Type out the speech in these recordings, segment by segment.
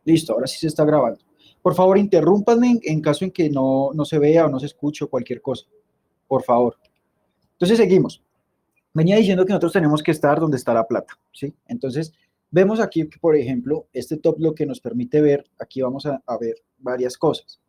Listo, ahora sí se está grabando. Por favor, interrúmpanme en caso en que no se vea o no se escuche o cualquier cosa. Por favor. Entonces seguimos. Venía diciendo que nosotros tenemos que estar donde está la plata, ¿sí? Entonces, vemos aquí que, por ejemplo, este top lo que nos permite ver, aquí vamos a ver varias cosas.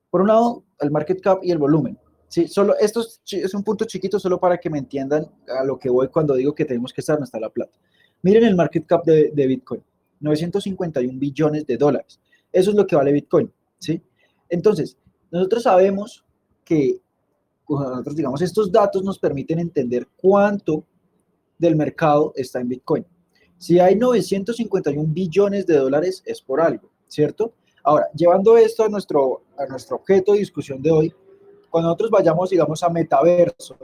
Por un lado, el market cap y el volumen. Sí, solo esto es un punto chiquito solo para que me entiendan a lo que voy cuando digo que tenemos que estar donde está la plata. Miren el market cap de Bitcoin, 951 billones de dólares. Eso es lo que vale Bitcoin, ¿sí? Entonces, nosotros sabemos que, nosotros digamos, estos datos nos permiten entender cuánto del mercado está en Bitcoin. Si hay 951 billones de dólares es por algo, ¿cierto? Ahora, llevando esto a nuestro objeto de discusión de hoy, cuando nosotros vayamos, digamos, a metaverso,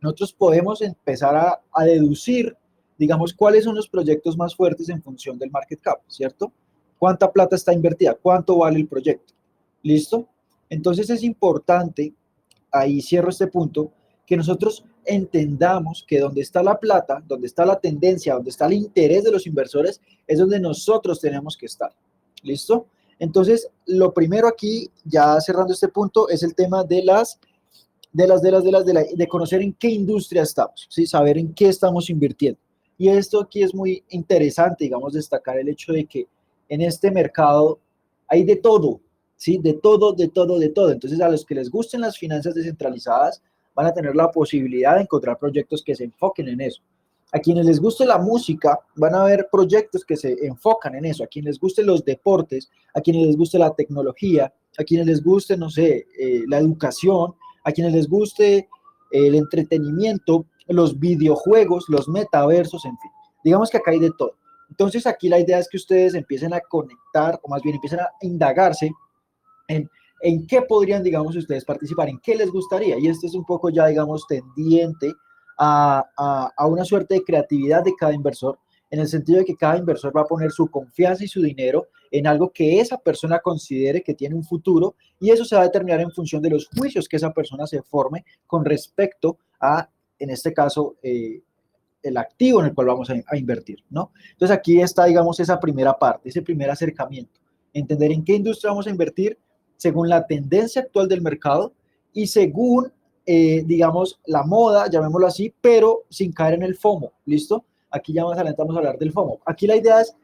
nosotros podemos empezar a deducir, digamos, cuáles son los proyectos más fuertes en función del market cap, ¿cierto? ¿Cuánta plata está invertida? ¿Cuánto vale el proyecto? ¿Listo? Entonces es importante, ahí cierro este punto, que nosotros entendamos que donde está la plata, donde está la tendencia, donde está el interés de los inversores, es donde nosotros tenemos que estar. ¿Listo? Entonces, lo primero aquí, ya cerrando este punto, es el tema de conocer en qué industria estamos, ¿sí? Saber en qué estamos invirtiendo. Y esto aquí es muy interesante, digamos, destacar el hecho de que en este mercado hay de todo, ¿sí? De todo, de todo, de todo. Entonces, a los que les gusten las finanzas descentralizadas, van a tener la posibilidad de encontrar proyectos que se enfoquen en eso. A quienes les guste la música, van a ver proyectos que se enfocan en eso. A quienes les guste los deportes, a quienes les guste la tecnología, a quienes les guste, no sé, la educación, a quienes les guste el entretenimiento, los videojuegos, los metaversos, en fin. Digamos que acá hay de todo. Entonces aquí la idea es que ustedes empiecen a conectar, o más bien empiecen a indagarse en qué podrían, digamos, ustedes participar, en qué les gustaría. Y esto es un poco ya, digamos, tendiente a una suerte de creatividad de cada inversor, en el sentido de que cada inversor va a poner su confianza y su dinero en algo que esa persona considere que tiene un futuro, y eso se va a determinar en función de los juicios que esa persona se forme con respecto a, en este caso, el activo en el cual vamos a invertir, ¿no? Entonces aquí está, digamos, esa primera parte, ese primer acercamiento, entender en qué industria vamos a invertir según la tendencia actual del mercado y según, digamos, la moda, llamémoslo así, pero sin caer en el FOMO, ¿listo? Aquí ya más adelante vamos a hablar del FOMO. Aquí la idea es,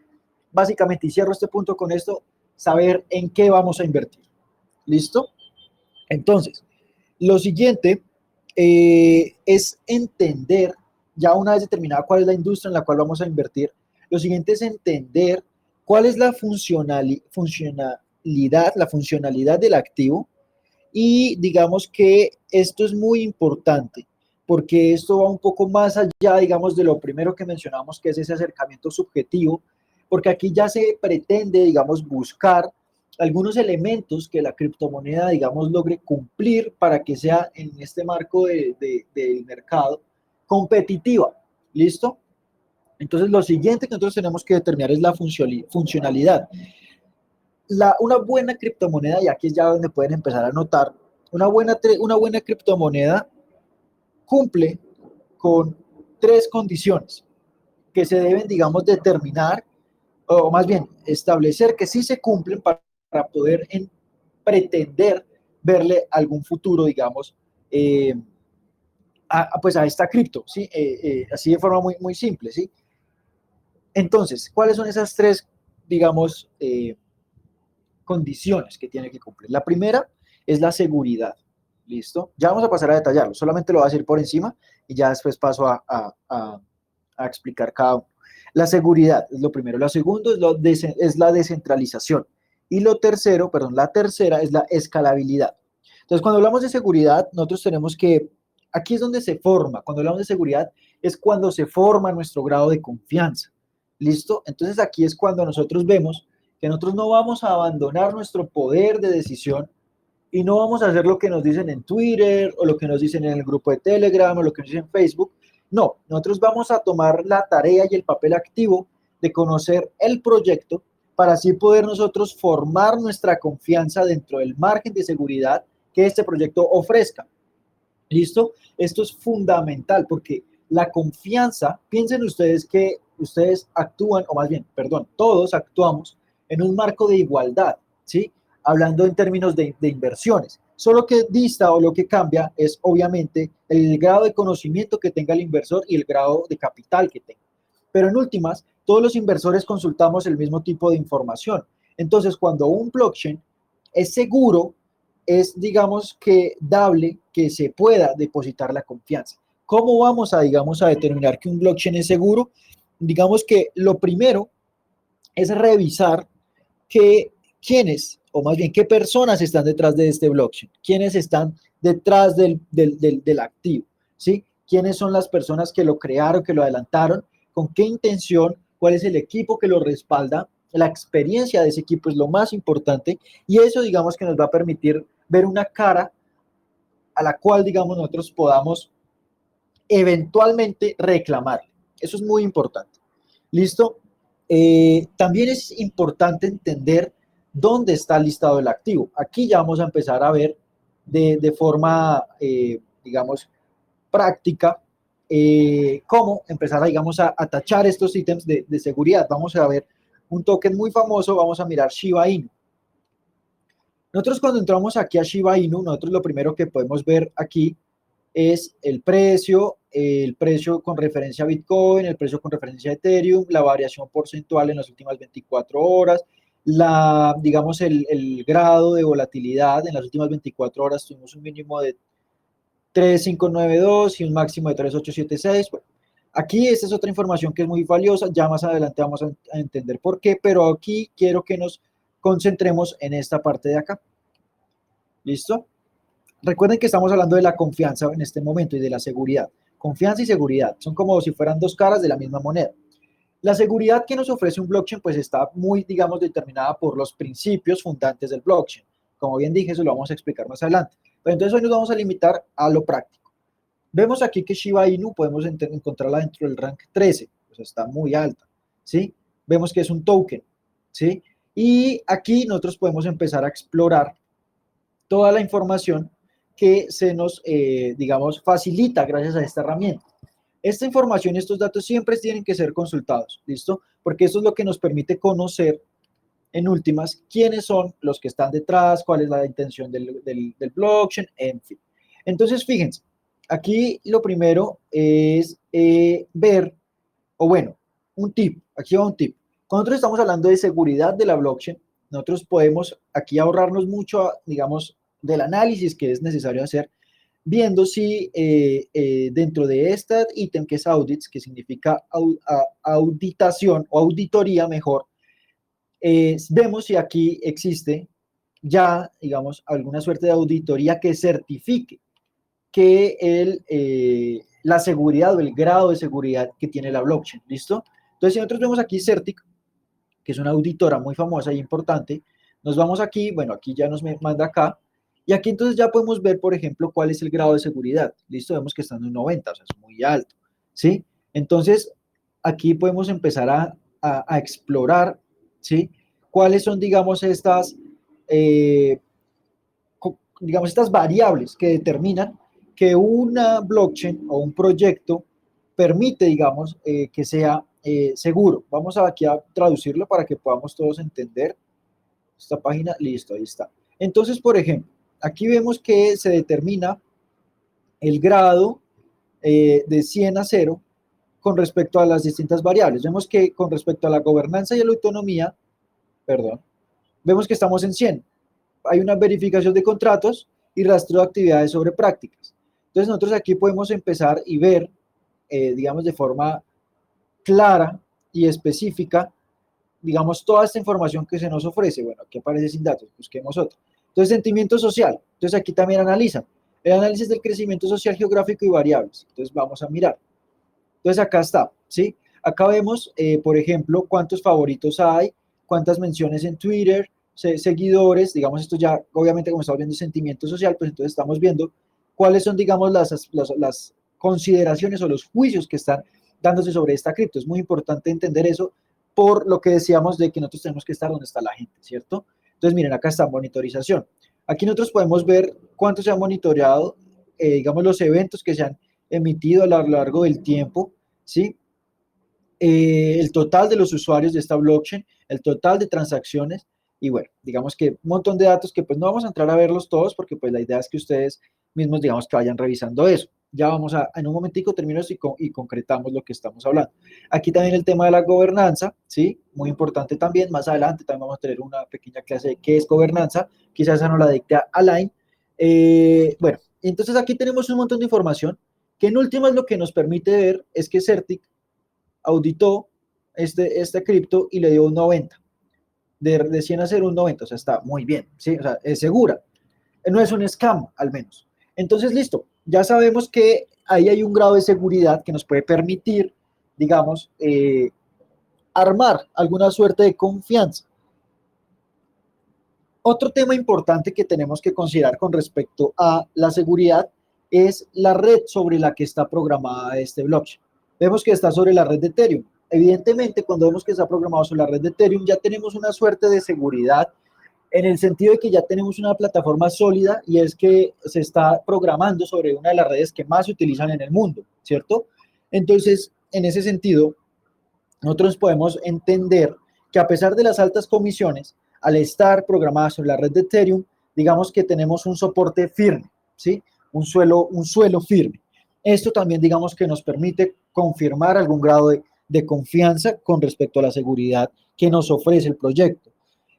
básicamente, y cierro este punto con esto, saber en qué vamos a invertir, ¿listo? Entonces, lo siguiente es entender, ya una vez determinada cuál es la industria en la cual vamos a invertir, lo siguiente es entender cuál es la funcionalidad del activo, y digamos que esto es muy importante porque esto va un poco más allá, digamos, de lo primero que mencionamos, que es ese acercamiento subjetivo, porque aquí ya se pretende, digamos, buscar algunos elementos que la criptomoneda, digamos, logre cumplir para que sea en este marco del mercado competitiva. ¿Listo? Entonces, lo siguiente que nosotros tenemos que determinar es la funcionalidad. Una buena criptomoneda, y aquí es ya donde pueden empezar a notar, una buena criptomoneda cumple con tres condiciones que se deben, digamos, determinar, o más bien establecer que sí se cumplen para poder pretender verle algún futuro, digamos, pues a esta cripto, ¿sí? Así de forma muy, muy simple, ¿sí? Entonces, ¿cuáles son esas tres, digamos, condiciones que tiene que cumplir? La primera es la seguridad. ¿Listo? Ya vamos a pasar a detallarlo. Solamente lo voy a decir por encima y ya después paso a explicar cada uno. La seguridad es lo primero. La segunda es la descentralización. Y la tercera es la escalabilidad. Entonces, cuando hablamos de seguridad, nosotros tenemos que, aquí es donde se forma, cuando hablamos de seguridad, es cuando se forma nuestro grado de confianza. ¿Listo? Entonces, aquí es cuando nosotros vemos que nosotros no vamos a abandonar nuestro poder de decisión y no vamos a hacer lo que nos dicen en Twitter o lo que nos dicen en el grupo de Telegram o lo que nos dicen en Facebook. No, nosotros vamos a tomar la tarea y el papel activo de conocer el proyecto para así poder nosotros formar nuestra confianza dentro del margen de seguridad que este proyecto ofrezca. ¿Listo? Esto es fundamental porque la confianza, piensen ustedes que ustedes actúan, o más bien, perdón, todos actuamos en un marco de igualdad, ¿sí? Hablando en términos de inversiones. Solo que dista o lo que cambia es obviamente el grado de conocimiento que tenga el inversor y el grado de capital que tenga. Pero en últimas, todos los inversores consultamos el mismo tipo de información. Entonces, cuando un blockchain es seguro, es, digamos, que dable que se pueda depositar la confianza. ¿Cómo vamos a, digamos, a determinar que un blockchain es seguro? Digamos que lo primero es revisar que quiénes, o más bien qué personas están detrás de este blockchain, quiénes están detrás del activo, ¿sí? ¿Quiénes son las personas que lo crearon, que lo adelantaron? ¿Con qué intención? ¿Cuál es el equipo que lo respalda? La experiencia de ese equipo es lo más importante y eso, digamos, que nos va a permitir ver una cara a la cual, digamos, nosotros podamos eventualmente reclamar. Eso es muy importante. ¿Listo? También es importante entender dónde está listado el activo. Aquí ya vamos a empezar a ver de forma, digamos, práctica, cómo empezar, digamos, a tachar estos ítems de seguridad. Vamos a ver un token muy famoso, vamos a mirar Shiba Inu. Nosotros cuando entramos aquí a Shiba Inu, nosotros lo primero que podemos ver aquí es el precio con referencia a Bitcoin, el precio con referencia a Ethereum, la variación porcentual en las últimas 24 horas, digamos, el grado de volatilidad en las últimas 24 horas tuvimos un mínimo de 3,592 y un máximo de 3,876. Bueno, aquí esta es otra información que es muy valiosa, ya más adelante vamos a entender por qué, pero aquí quiero que nos concentremos en esta parte de acá. ¿Listo? Recuerden que estamos hablando de la confianza en este momento y de la seguridad. Confianza y seguridad son como si fueran dos caras de la misma moneda. La seguridad que nos ofrece un blockchain pues está muy, digamos, determinada por los principios fundantes del blockchain. Como bien dije, eso lo vamos a explicar más adelante. Pero entonces hoy nos vamos a limitar a lo práctico. Vemos aquí que Shiba Inu podemos encontrarla dentro del rank 13, o sea, está muy alta, ¿sí? Vemos que es un token, ¿sí? Y aquí nosotros podemos empezar a explorar toda la información que se nos, digamos, facilita gracias a esta herramienta. Esta información y estos datos siempre tienen que ser consultados, ¿listo? Porque eso es lo que nos permite conocer, en últimas, quiénes son los que están detrás, cuál es la intención del blockchain, en fin. Entonces, fíjense, aquí lo primero es ver, o bueno, un tip, aquí va un tip. Cuando nosotros estamos hablando de seguridad de la blockchain, nosotros podemos aquí ahorrarnos mucho, digamos, del análisis que es necesario hacer, viendo si dentro de este ítem que es audits, que significa auditación o auditoría mejor, vemos si aquí existe ya, digamos, alguna suerte de auditoría que certifique que la seguridad o el grado de seguridad que tiene la blockchain, ¿listo? Entonces, si nosotros vemos aquí Certic, que es una auditora muy famosa y importante, nos vamos aquí, bueno, aquí ya nos manda acá, y aquí entonces ya podemos ver, por ejemplo, cuál es el grado de seguridad, ¿listo? Vemos que está en un 90, o sea, es muy alto, ¿sí? Entonces, aquí podemos empezar a explorar, ¿sí? ¿Cuáles son, digamos, eh, digamos, estas variables que determinan que una blockchain o un proyecto permite, digamos, que sea seguro? Vamos aquí a traducirlo para que podamos todos entender esta página. Listo, ahí está. Entonces, por ejemplo, aquí vemos que se determina el grado de 100 a 0 con respecto a las distintas variables. Vemos que con respecto a la gobernanza y a la autonomía, perdón, vemos que estamos en 100. Hay una verificación de contratos y rastreo de actividades sobre prácticas. Entonces nosotros aquí podemos empezar y ver, digamos, de forma clara y específica, digamos, toda esta información que se nos ofrece. Bueno, aquí aparece sin datos, busquemos otro. Entonces, sentimiento social. Entonces aquí también analizan el análisis del crecimiento social, geográfico y variables. Entonces vamos a mirar. Entonces acá está, ¿sí? Acá vemos, por ejemplo, cuántos favoritos hay, cuántas menciones en Twitter, seguidores, digamos, esto ya, obviamente, como estamos viendo sentimiento social, pues entonces estamos viendo cuáles son, digamos, las consideraciones o los juicios que están dándose sobre esta cripto. Es muy importante entender eso por lo que decíamos de que nosotros tenemos que estar donde está la gente, ¿cierto? Entonces, miren, acá está monitorización. Aquí nosotros podemos ver cuánto se ha monitoreado, digamos, los eventos que se han emitido a lo largo del tiempo, ¿sí? El total de los usuarios de esta blockchain. el total de transacciones y bueno, digamos que un montón de datos que pues no vamos a entrar a verlos todos porque pues la idea es que ustedes mismos digamos que vayan revisando eso. Ya vamos a, en un momentico termino eso y concretamos lo que estamos hablando. Aquí también el tema de la gobernanza, ¿sí? Muy importante también, más adelante también vamos a tener una pequeña clase de qué es gobernanza, quizás esa no la dicte Alain. Bueno, entonces aquí tenemos un montón de información que en últimas lo que nos permite ver es que Certic auditó este cripto y le dio un 90, de 100 a 0 un 90, o sea, está muy bien, ¿sí? O sea, es segura, no es un scam al menos. Entonces, listo, ya sabemos que ahí hay un grado de seguridad que nos puede permitir, digamos, armar alguna suerte de confianza. Otro tema importante que tenemos que considerar con respecto a la seguridad es la red sobre la que está programada este blockchain. Vemos que está sobre la red de Ethereum. Evidentemente, cuando vemos que está programado sobre la red de Ethereum, ya tenemos una suerte de seguridad en el sentido de que ya tenemos una plataforma sólida y es que se está programando sobre una de las redes que más se utilizan en el mundo, ¿cierto? Entonces, en ese sentido, nosotros podemos entender que a pesar de las altas comisiones, al estar programadas sobre la red de Ethereum, digamos que tenemos un soporte firme, ¿sí? Un suelo firme. Esto también, digamos que nos permite confirmar algún grado de confianza con respecto a la seguridad que nos ofrece el proyecto.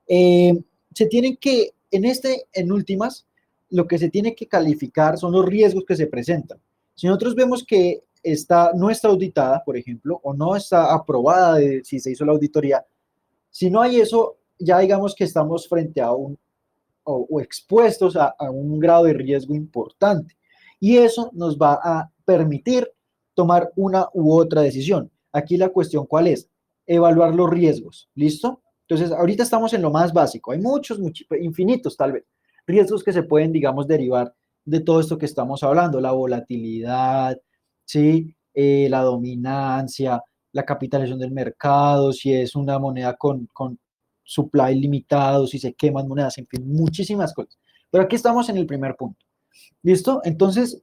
Se tienen que, en últimas, lo que se tiene que calificar son los riesgos que se presentan. Si nosotros vemos que no está auditada, por ejemplo, o no está aprobada de si se hizo la auditoría, si no hay eso, ya digamos que estamos frente a o expuestos a un grado de riesgo importante. Y eso nos va a permitir tomar una u otra decisión. Aquí la cuestión, ¿cuál es? Evaluar los riesgos, ¿listo? Entonces, ahorita estamos en lo más básico. Hay muchos, infinitos tal vez, riesgos que se pueden, digamos, derivar de todo esto que estamos hablando, la volatilidad, ¿sí? La dominancia, la capitalización del mercado, si es una moneda con supply limitado, si se queman monedas, en fin, muchísimas cosas. Pero aquí estamos en el primer punto. ¿Listo? Entonces,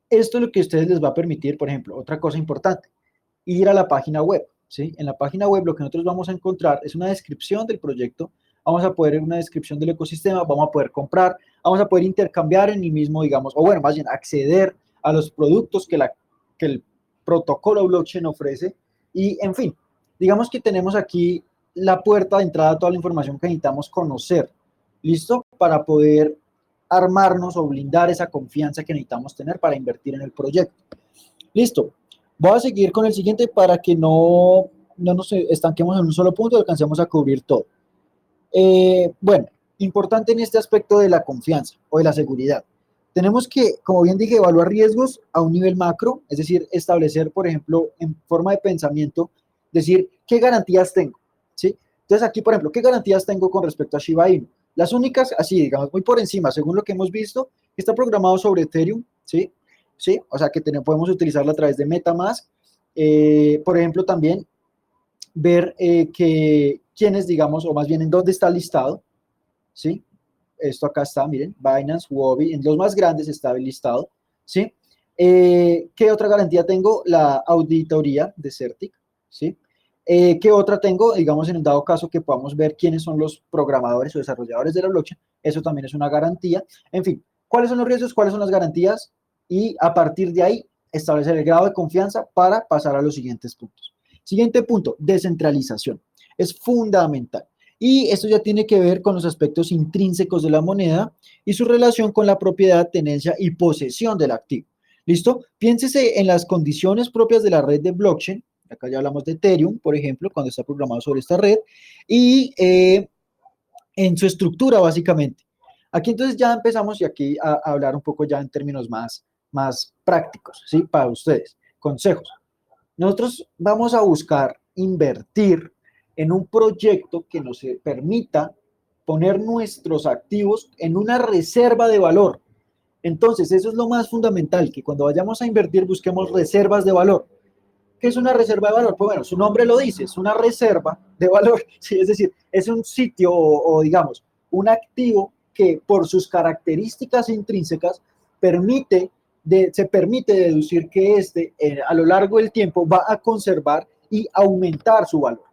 esto es lo que a ustedes les va a permitir, por ejemplo, otra cosa importante, ir a la página web, ¿sí? En la página web lo que nosotros vamos a encontrar es una descripción del proyecto, vamos a poder ver una descripción del ecosistema, vamos a poder comprar, vamos a poder intercambiar en el mismo, digamos, o bueno, más bien acceder a los productos que el protocolo blockchain ofrece y, en fin, digamos que tenemos aquí la puerta de entrada a toda la información que necesitamos conocer, ¿listo? Para poder armarnos o blindar esa confianza que necesitamos tener para invertir en el proyecto. Listo. Voy a seguir con el siguiente para que no nos estanquemos en un solo punto y alcancemos a cubrir todo. Bueno, importante en este aspecto de la confianza o de la seguridad. Tenemos que, como bien dije, evaluar riesgos a un nivel macro, es decir, establecer, por ejemplo, en forma de pensamiento, decir, ¿qué garantías tengo? ¿Sí? Entonces aquí, por ejemplo, ¿qué garantías tengo con respecto a Shiba Inu? Las únicas, así, digamos, muy por encima, según lo que hemos visto, está programado sobre Ethereum, ¿sí? ¿Sí? O sea, que podemos utilizarlo a través de MetaMask. Por ejemplo, también ver quiénes, digamos, o más bien en dónde está listado, ¿sí? Esto acá está, miren, Binance, Huobi, en los más grandes está listado, ¿sí? ¿Qué otra garantía tengo? La auditoría de Certic, ¿sí? ¿Qué otra tengo? Digamos, en el dado caso que podamos ver quiénes son los programadores o desarrolladores de la blockchain, eso también es una garantía. En fin, ¿cuáles son los riesgos? ¿Cuáles son las garantías? Y a partir de ahí, establecer el grado de confianza para pasar a los siguientes puntos. Siguiente punto, descentralización. Es fundamental. Y esto ya tiene que ver con los aspectos intrínsecos de la moneda y su relación con la propiedad, tenencia y posesión del activo. ¿Listo? Piénsese en las condiciones propias de la red de blockchain. Acá ya hablamos de Ethereum, por ejemplo, cuando está programado sobre esta red. Y en su estructura, básicamente. Aquí entonces ya empezamos y aquí a hablar un poco ya en términos más prácticos, ¿sí? Para ustedes. Consejos. Nosotros vamos a buscar invertir en un proyecto que nos permita poner nuestros activos en una reserva de valor. Entonces, eso es lo más fundamental, que cuando vayamos a invertir busquemos reservas de valor. ¿Qué es una reserva de valor? Pues bueno, su nombre lo dice, es una reserva de valor, ¿sí? Es decir, es un sitio o digamos, un activo que por sus características intrínsecas se permite deducir que a lo largo del tiempo va a conservar y aumentar su valor.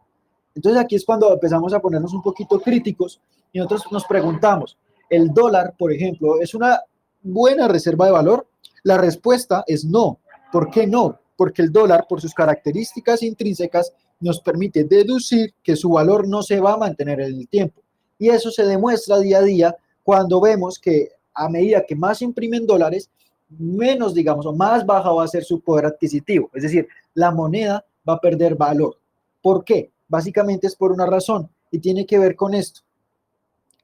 Entonces aquí es cuando empezamos a ponernos un poquito críticos y nosotros nos preguntamos, ¿el dólar, por ejemplo, es una buena reserva de valor? La respuesta es no. ¿Por qué no? Porque el dólar, por sus características intrínsecas, nos permite deducir que su valor no se va a mantener en el tiempo. Y eso se demuestra día a día cuando vemos que a medida que más imprimen dólares, menos, digamos, o más baja va a ser su poder adquisitivo. Es decir, la moneda va a perder valor. ¿Por qué? Básicamente es por una razón y tiene que ver con esto,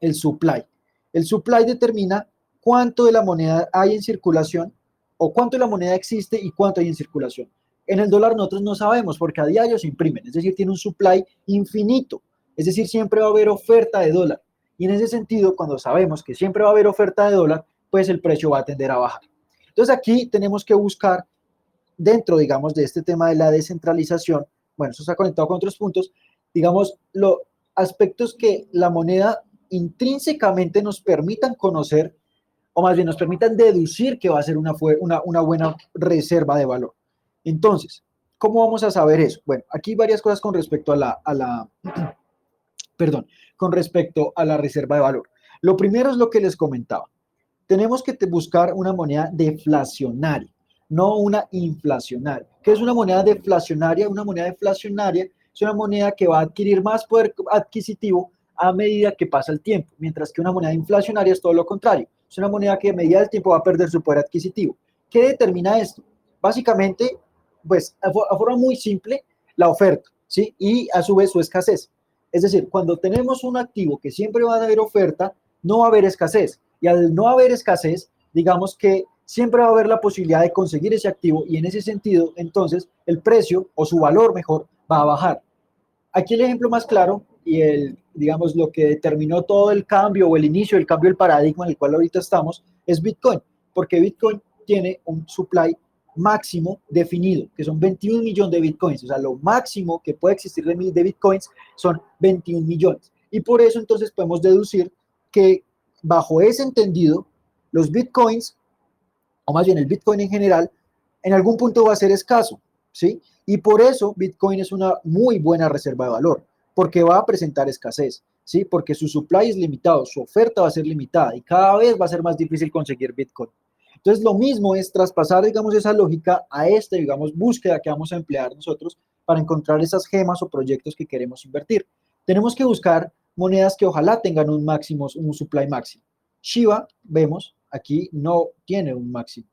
el supply. El supply determina cuánto de la moneda hay en circulación o cuánto de la moneda existe y cuánto hay en circulación. En el dólar nosotros no sabemos porque a diario se imprimen, es decir, tiene un supply infinito, es decir, siempre va a haber oferta de dólar. Y en ese sentido, cuando sabemos que siempre va a haber oferta de dólar, pues el precio va a tender a bajar. Entonces aquí tenemos que buscar dentro, digamos, de este tema de la descentralización, bueno, eso está conectado con otros puntos, digamos, los aspectos que la moneda intrínsecamente nos permitan conocer, o más bien nos permitan deducir que va a ser una buena reserva de valor. Entonces, ¿cómo vamos a saber eso? Bueno, aquí varias cosas con respecto perdón, con respecto a la reserva de valor. Lo primero es lo que les comentaba. Tenemos que buscar una moneda deflacionaria, no una inflacionaria. ¿Qué es una moneda deflacionaria? Una moneda deflacionaria es una moneda que va a adquirir más poder adquisitivo a medida que pasa el tiempo, mientras que una moneda inflacionaria es todo lo contrario. Es una moneda que a medida del tiempo va a perder su poder adquisitivo. ¿Qué determina esto? Básicamente, pues a forma muy simple, la oferta, ¿sí? Y a su vez su escasez. Es decir, cuando tenemos un activo que siempre va a haber oferta, no va a haber escasez. Y al no haber escasez, digamos que siempre va a haber la posibilidad de conseguir ese activo y en ese sentido, entonces, el precio o su valor mejor va a bajar. Aquí el ejemplo más claro y digamos, lo que determinó todo el cambio o el inicio del cambio del paradigma en el cual ahorita estamos es Bitcoin, porque Bitcoin tiene un supply máximo definido, que son 21 millones de Bitcoins, o sea, lo máximo que puede existir de Bitcoins son 21 millones. Y por eso entonces podemos deducir que bajo ese entendido, los Bitcoins, o más bien el Bitcoin en general, en algún punto va a ser escaso, ¿sí? Y por eso Bitcoin es una muy buena reserva de valor, porque va a presentar escasez, ¿sí? Porque su supply es limitado, su oferta va a ser limitada y cada vez va a ser más difícil conseguir Bitcoin. Entonces, lo mismo es traspasar, digamos, esa lógica a digamos, búsqueda que vamos a emplear nosotros para encontrar esas gemas o proyectos que queremos invertir. Tenemos que buscar monedas que ojalá tengan un máximo, un supply máximo. Shiba, vemos, aquí no tiene un máximo,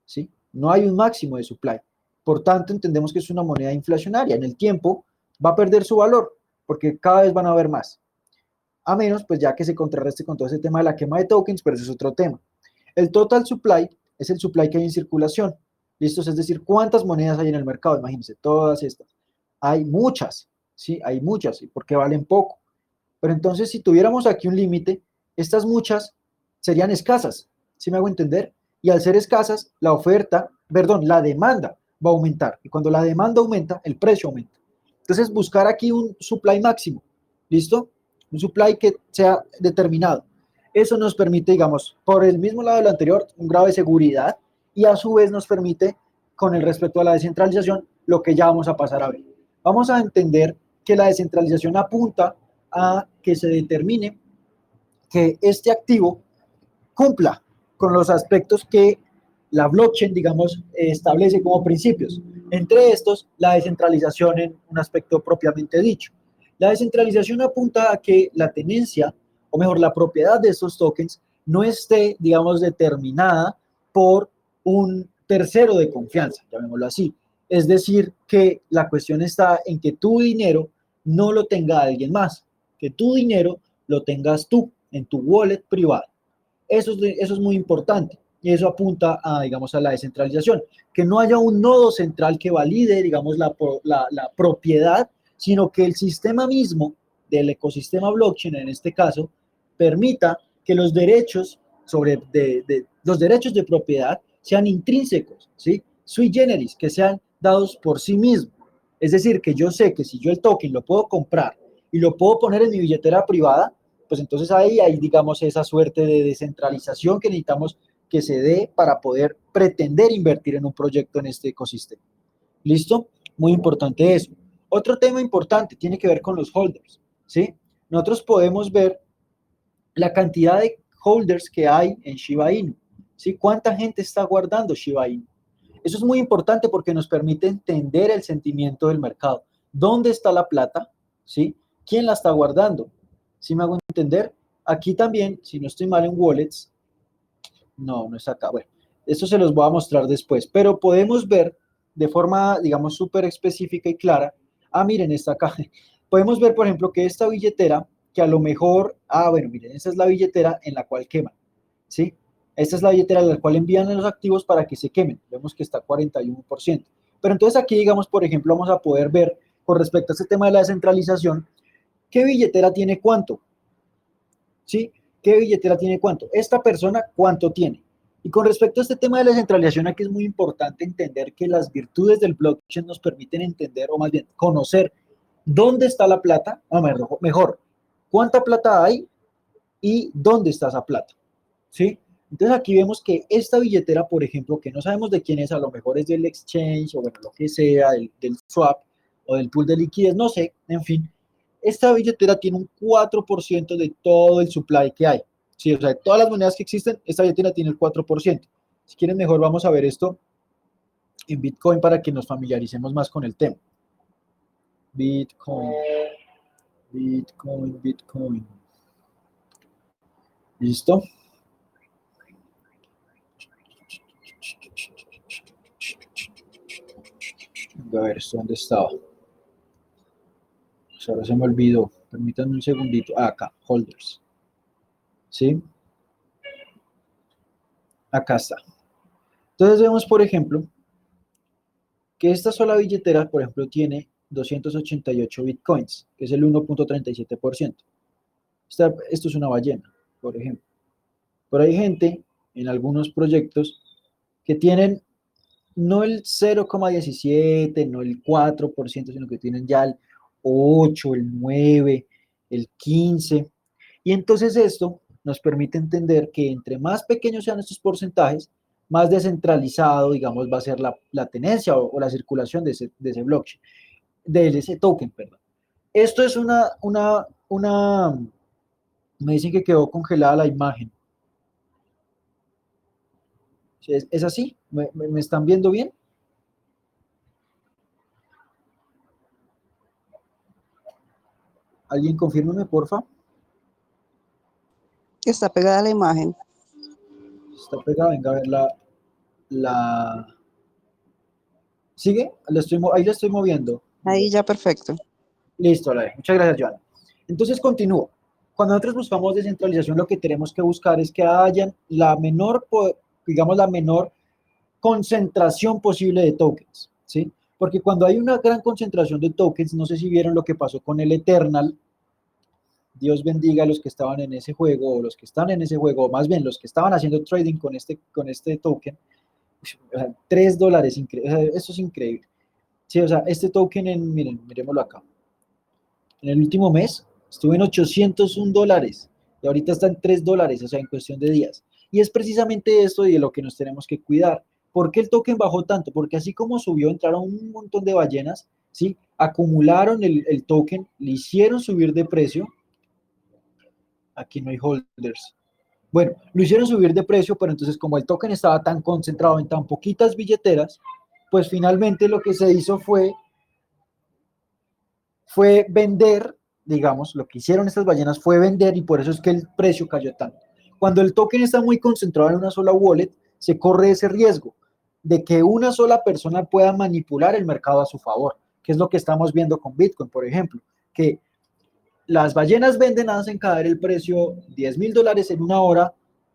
¿sí? No hay un máximo de supply. Por tanto, entendemos que es una moneda inflacionaria. En el tiempo va a perder su valor porque cada vez van a haber más. A menos, pues ya que se contrarreste con todo ese tema de la quema de tokens, pero eso es otro tema. El total supply es el supply que hay en circulación. ¿Listos? Es decir, ¿cuántas monedas hay en el mercado? Imagínense, todas estas. Hay muchas, ¿sí? Hay muchas, ¿y porque valen poco? Pero entonces, si tuviéramos aquí un límite, estas muchas serían escasas, ¿sí me hago entender? Y al ser escasas, la oferta, perdón, la demanda va a aumentar. Y cuando la demanda aumenta, el precio aumenta. Entonces, buscar aquí un supply máximo, ¿listo? Un supply que sea determinado. Eso nos permite, digamos, por el mismo lado de lo anterior, un grado de seguridad y a su vez nos permite, con el respecto a la descentralización, lo que ya vamos a pasar a ver. Vamos a entender que la descentralización apunta a que se determine que este activo cumpla con los aspectos que la blockchain, digamos, establece como principios. Entre estos, la descentralización en un aspecto propiamente dicho. La descentralización apunta a que la tenencia, o mejor, la propiedad de estos tokens no esté, digamos, determinada por un tercero de confianza, llamémoslo así. Es decir, que la cuestión está en que tu dinero no lo tenga alguien más, que tu dinero lo tengas tú en tu wallet privado. Eso es muy importante y eso apunta a, digamos, a la descentralización, que no haya un nodo central que valide, digamos, la propiedad, sino que el sistema mismo del ecosistema blockchain, en este caso, permita que los derechos los derechos de propiedad sean intrínsecos, ¿sí? Sui generis, que sean dados por sí mismos. Es decir, que yo sé que si yo el token lo puedo comprar y lo puedo poner en mi billetera privada, pues entonces ahí hay, digamos, esa suerte de descentralización que necesitamos que se dé para poder pretender invertir en un proyecto en este ecosistema. ¿Listo? Muy importante eso. Otro tema importante tiene que ver con los holders, ¿sí? Nosotros podemos ver la cantidad de holders que hay en Shiba Inu, ¿sí? ¿Cuánta gente está guardando Shiba Inu? Eso es muy importante porque nos permite entender el sentimiento del mercado. ¿Dónde está la plata? ¿Sí? ¿Quién la está guardando? ¿Sí me hago entender? Aquí también, si no estoy mal en wallets, no está acá. Bueno, esto se los voy a mostrar después, pero podemos ver de forma, digamos, súper específica y clara. Miren, está acá. Podemos ver, por ejemplo, que esta billetera, que a lo mejor, bueno, miren, esa es la billetera en la cual queman, ¿sí? Esta es la billetera en la cual envían a los activos para que se quemen. Vemos que está 41%. Pero entonces aquí, digamos, por ejemplo, vamos a poder ver, con respecto a este tema de la descentralización, ¿qué billetera tiene cuánto? ¿Sí? ¿Qué billetera tiene cuánto? Esta persona, ¿cuánto tiene? Y con respecto a este tema de la descentralización, aquí es muy importante entender que las virtudes del blockchain nos permiten entender, o más bien, conocer dónde está la plata, o mejor, cuánta plata hay y dónde está esa plata, ¿sí? Entonces aquí vemos que esta billetera, por ejemplo, que no sabemos de quién es, a lo mejor es del exchange o bueno, lo que sea, del swap o del pool de liquidez, no sé, en fin, esta billetera tiene un 4% de todo el supply que hay. Sí, o sea, de todas las monedas que existen, esta billetera tiene el 4%. Si quieren, mejor vamos a ver esto en Bitcoin para que nos familiaricemos más con el tema. Bitcoin, Bitcoin, Bitcoin. ¿Listo? A ver, ¿esto dónde estaba? Pues ahora se me olvidó. Permítanme un segundito. Acá, holders. ¿Sí? Acá está. Entonces vemos, por ejemplo, que esta sola billetera, por ejemplo, tiene 288 bitcoins, que es el 1.37%. Esto es una ballena, por ejemplo. Pero hay gente en algunos proyectos que tienen no el 0,17, no el 4%, sino que tienen ya el 8, el 9, el 15. Y entonces esto nos permite entender que entre más pequeños sean estos porcentajes, más descentralizado, digamos, va a ser la tenencia o la circulación de ese blockchain, de ese token, perdón. Esto es me dicen que quedó congelada la imagen. ¿Es así? ¿Me están viendo bien? ¿Alguien confírmeme, porfa? Está pegada la imagen. Está pegada, venga a ver la... ¿Sigue? Ahí la estoy moviendo. Ahí ya perfecto. Listo, muchas gracias, Joana. Entonces continúo. Cuando nosotros buscamos descentralización, lo que tenemos que buscar es que haya la menor, digamos, la menor concentración posible de tokens, ¿sí? Porque cuando hay una gran concentración de tokens, no sé si vieron lo que pasó con el Eternal, Dios bendiga a los que estaban en ese juego, o los que están en ese juego, o más bien los que estaban haciendo trading con este token, $3, eso es increíble. Sí, o sea, este token, miren, miremoslo acá. En el último mes estuvo en $801 y ahorita está en $3, o sea, en cuestión de días. Y es precisamente esto de lo que nos tenemos que cuidar. ¿Por qué el token bajó tanto? Porque así como subió, entraron un montón de ballenas, ¿sí? Acumularon el token, le hicieron subir de precio. Aquí no hay holders. Bueno, lo hicieron subir de precio, pero entonces como el token estaba tan concentrado en tan poquitas billeteras, pues finalmente lo que se hizo fue vender, digamos, lo que hicieron estas ballenas fue vender y por eso es que el precio cayó tanto. Cuando el token está muy concentrado en una sola wallet, se corre ese riesgo de que una sola persona pueda manipular el mercado a su favor, que es lo que estamos viendo con Bitcoin, por ejemplo, que las ballenas venden, hacen caer el precio $10,000 en una hora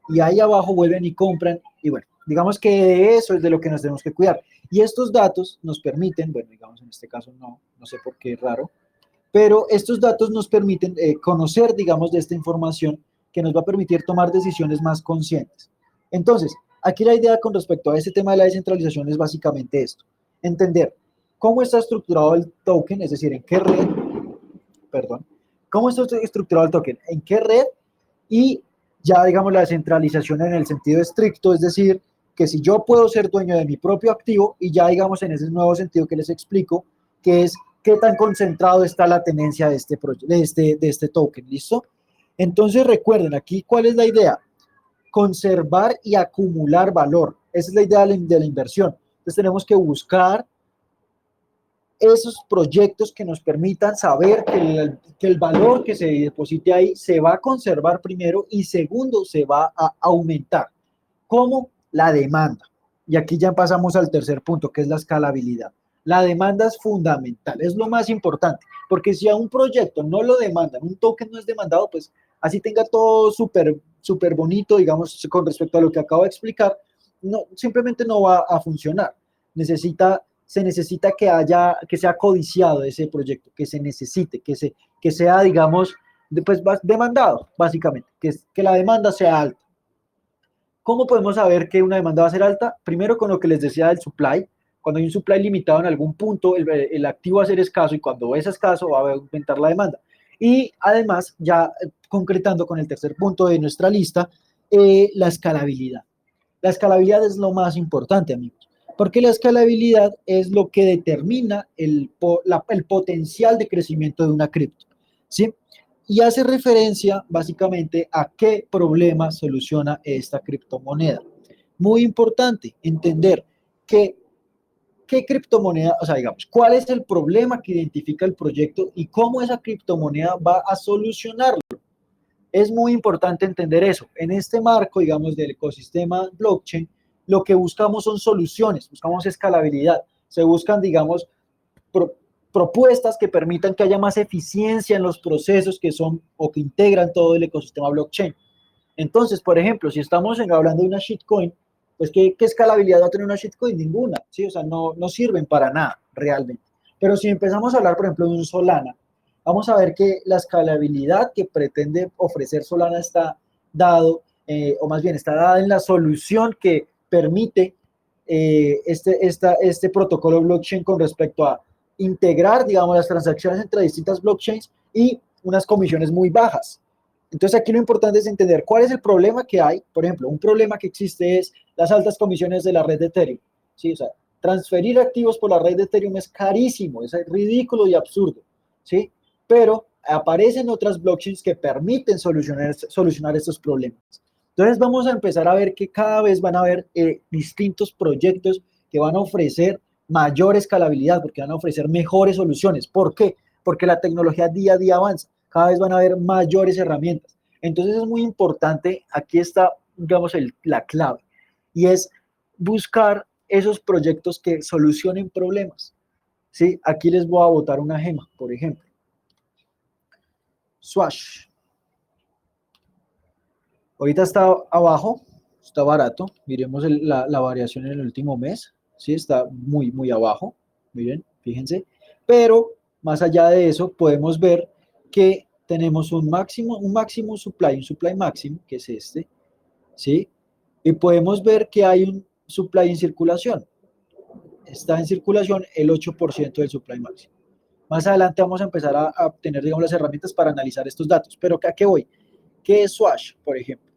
y ahí abajo vuelven y compran y bueno, digamos que eso es de lo que nos tenemos que cuidar. Y estos datos nos permiten, bueno, digamos en este caso no sé por qué es raro, pero estos datos nos permiten conocer, digamos, de esta información que nos va a permitir tomar decisiones más conscientes. Entonces, aquí la idea con respecto a este tema de la descentralización es básicamente esto, entender cómo está estructurado el token, es decir, en qué red, perdón, cómo está estructurado el token, en qué red y ya, digamos, la descentralización en el sentido estricto, es decir, que si yo puedo ser dueño de mi propio activo y ya, digamos, en ese nuevo sentido que les explico, que es qué tan concentrado está la tenencia de de este token, ¿listo? Entonces recuerden aquí cuál es la idea, conservar y acumular valor, esa es la idea de la inversión. Entonces tenemos que buscar esos proyectos que nos permitan saber que el valor que se deposite ahí se va a conservar primero y segundo se va a aumentar. ¿Cómo? La demanda. Y aquí ya pasamos al tercer punto, que es la escalabilidad. La demanda es fundamental, es lo más importante, porque si a un proyecto no lo demandan, un token no es demandado, pues así tenga todo súper bonito, digamos, con respecto a lo que acabo de explicar, no, simplemente no va a funcionar. Se necesita que sea codiciado ese proyecto, que se necesite, que sea, digamos, pues, demandado, básicamente, que la demanda sea alta. ¿Cómo podemos saber que una demanda va a ser alta? Primero con lo que les decía del supply. Cuando hay un supply limitado en algún punto, el activo va a ser escaso y cuando es escaso va a aumentar la demanda. Y además, ya concretando con el tercer punto de nuestra lista, la escalabilidad. La escalabilidad es lo más importante, amigos, porque la escalabilidad es lo que determina el potencial de crecimiento de una cripto, ¿sí? Y hace referencia básicamente a qué problema soluciona esta criptomoneda. Muy importante entender que qué criptomoneda, o sea, digamos, cuál es el problema que identifica el proyecto y cómo esa criptomoneda va a solucionarlo. Es muy importante entender eso. En este marco, digamos, del ecosistema blockchain, lo que buscamos son soluciones, buscamos escalabilidad. Se buscan, digamos, pro, propuestas que permitan que haya más eficiencia en los procesos que son o que integran todo el ecosistema blockchain. Entonces, por ejemplo, si estamos hablando de una shitcoin, pues ¿qué escalabilidad va a tener una shitcoin? Ninguna, ¿sí? O sea, no sirven para nada realmente. Pero si empezamos a hablar, por ejemplo, de un Solana, vamos a ver que la escalabilidad que pretende ofrecer Solana está dado, o más bien está dada en la solución que permite este protocolo blockchain con respecto a integrar, digamos, las transacciones entre distintas blockchains y unas comisiones muy bajas. Entonces aquí lo importante es entender cuál es el problema que hay. Por ejemplo, un problema que existe es las altas comisiones de la red de Ethereum. ¿Sí? O sea, transferir activos por la red de Ethereum es carísimo, es ridículo y absurdo. ¿Sí? Pero aparecen otras blockchains que permiten solucionar estos problemas. Entonces vamos a empezar a ver que cada vez van a haber distintos proyectos que van a ofrecer mayor escalabilidad, porque van a ofrecer mejores soluciones. ¿Por qué? Porque la tecnología día a día avanza, cada vez van a haber mayores herramientas. Entonces es muy importante, aquí está, digamos, la clave, y es buscar esos proyectos que solucionen problemas. ¿Sí? Aquí les voy a botar una gema, por ejemplo. Swash. Ahorita está abajo, está barato. Miremos la variación en el último mes. Sí, está muy abajo. Miren, fíjense. Pero más allá de eso, podemos ver que tenemos un supply, un supply máximo, que es este. ¿Sí? Y podemos ver que hay un supply en circulación. Está en circulación el 8% del supply máximo. Más adelante vamos a empezar a obtener, digamos, las herramientas para analizar estos datos. Pero ¿a qué voy? ¿Qué es Swash, por ejemplo?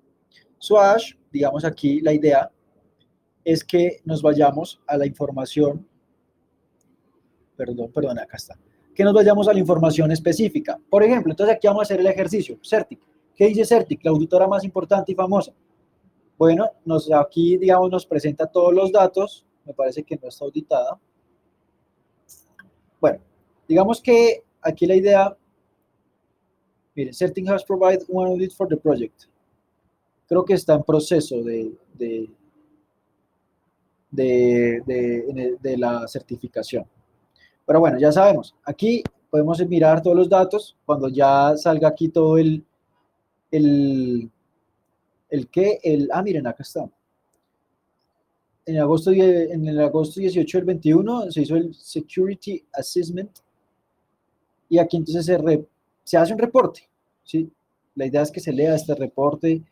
Swash, digamos aquí la idea es que nos vayamos a la información, perdón, acá está, que nos vayamos a la información específica. Por ejemplo, entonces aquí vamos a hacer el ejercicio, Certic. ¿Qué dice Certic? La auditora más importante y famosa. Bueno, aquí, digamos, nos presenta todos los datos, me parece que no está auditada. Bueno, digamos que aquí la idea, miren, Certic has provided one audit for the project. Creo que está en proceso de la certificación. Pero bueno, ya sabemos, aquí podemos mirar todos los datos, cuando ya salga aquí todo miren, acá está. En el agosto 18 del 21 se hizo el Security Assessment y aquí entonces se hace un reporte, ¿sí? La idea es que se lea este reporte,